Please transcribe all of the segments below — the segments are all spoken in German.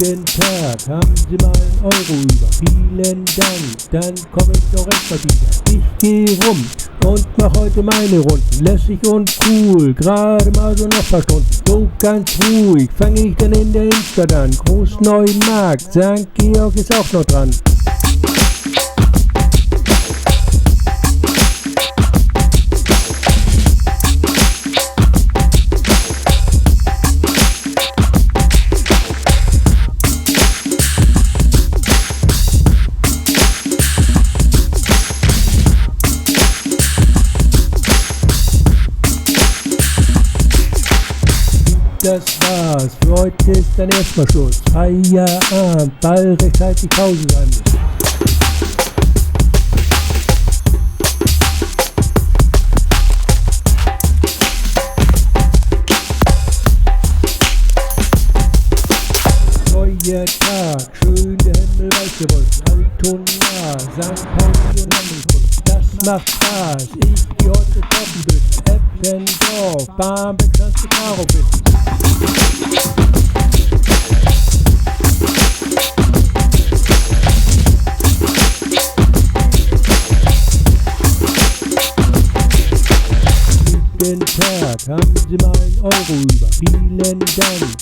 Guten Tag, haben Sie mal einen Euro über? Vielen Dank, dann komme ich doch extra wieder. Ich gehe rum und mach heute meine Runden. Lässig und cool, gerade mal so noch paar Stunden. So ganz ruhig fange ich dann in der Innenstadt an. Großneumarkt, St. Georg ist auch noch dran. Das war's, für heute ist dann erstmal Schluss. Feierabend, weil rechtzeitig Pause sein muss. Neuer Tag, schön der Himmel weiß gerollt. Altona, St. Pauli und Hammelgrund. Das macht Spaß, ich geh heute Koppenbütten. Eppendorf, Barmbek, St. Karowitz. Guten Tag, haben Sie mal einen Euro über? Vielen Dank,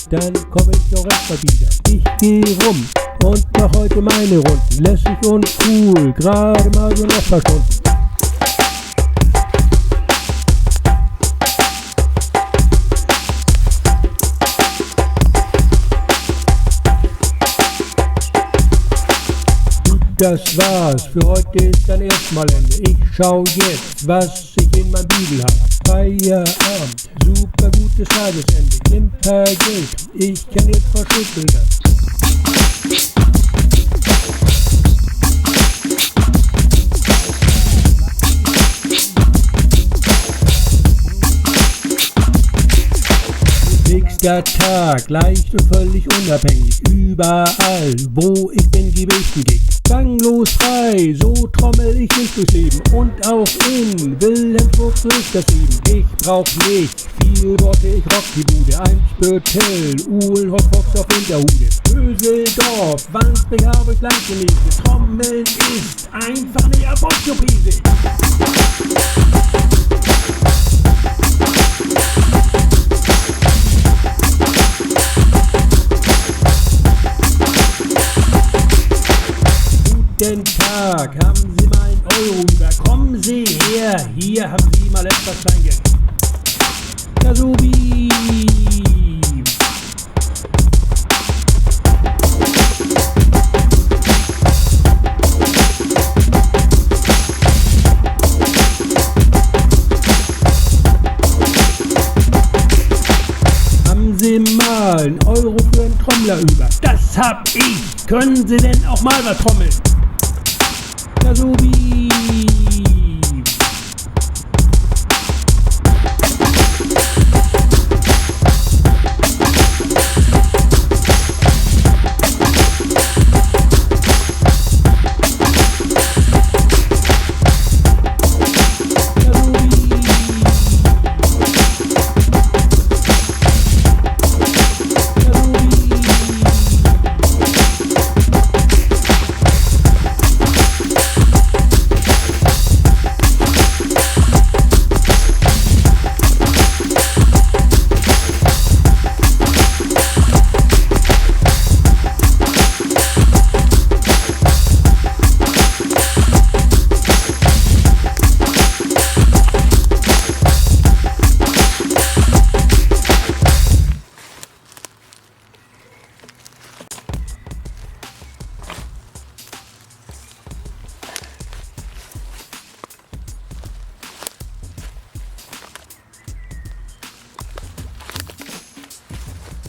dann komme ich doch extra wieder. Ich gehe rum und mach heute meine Runden. Lässig und cool, gerade mal so noch paar Stunden. Das war's, für heute ist dann erstmal Ende. Ich schau jetzt, was ich in mein Bibel hab. Feierabend, super gutes Tagesende. Klimpergeld, ich kann jetzt verschütteln das. Nächster Tag, leicht und völlig unabhängig. Überall, wo ich bin, gebe ich den Gig. Fanglos frei, so trommel ich mich durchs Leben. Und auch in Wilhelmsburg ist das Leben. Ich brauch nicht viel Worte, ich rock die Bude. Eimsbüttel, Uhlenhof, Fox auf Hinterhude. Böseldorf, Wandsbek, Harburg, Blankenese. Trommeln ist einfach eine Erfolgsurprise. Guten Tag, haben Sie mal einen Euro über? Kommen Sie her, hier haben Sie mal etwas Kleingeld. Kasubi! Haben Sie mal einen Euro für einen Trommler über? Das hab ich! Können Sie denn auch mal was trommeln? Kasubi!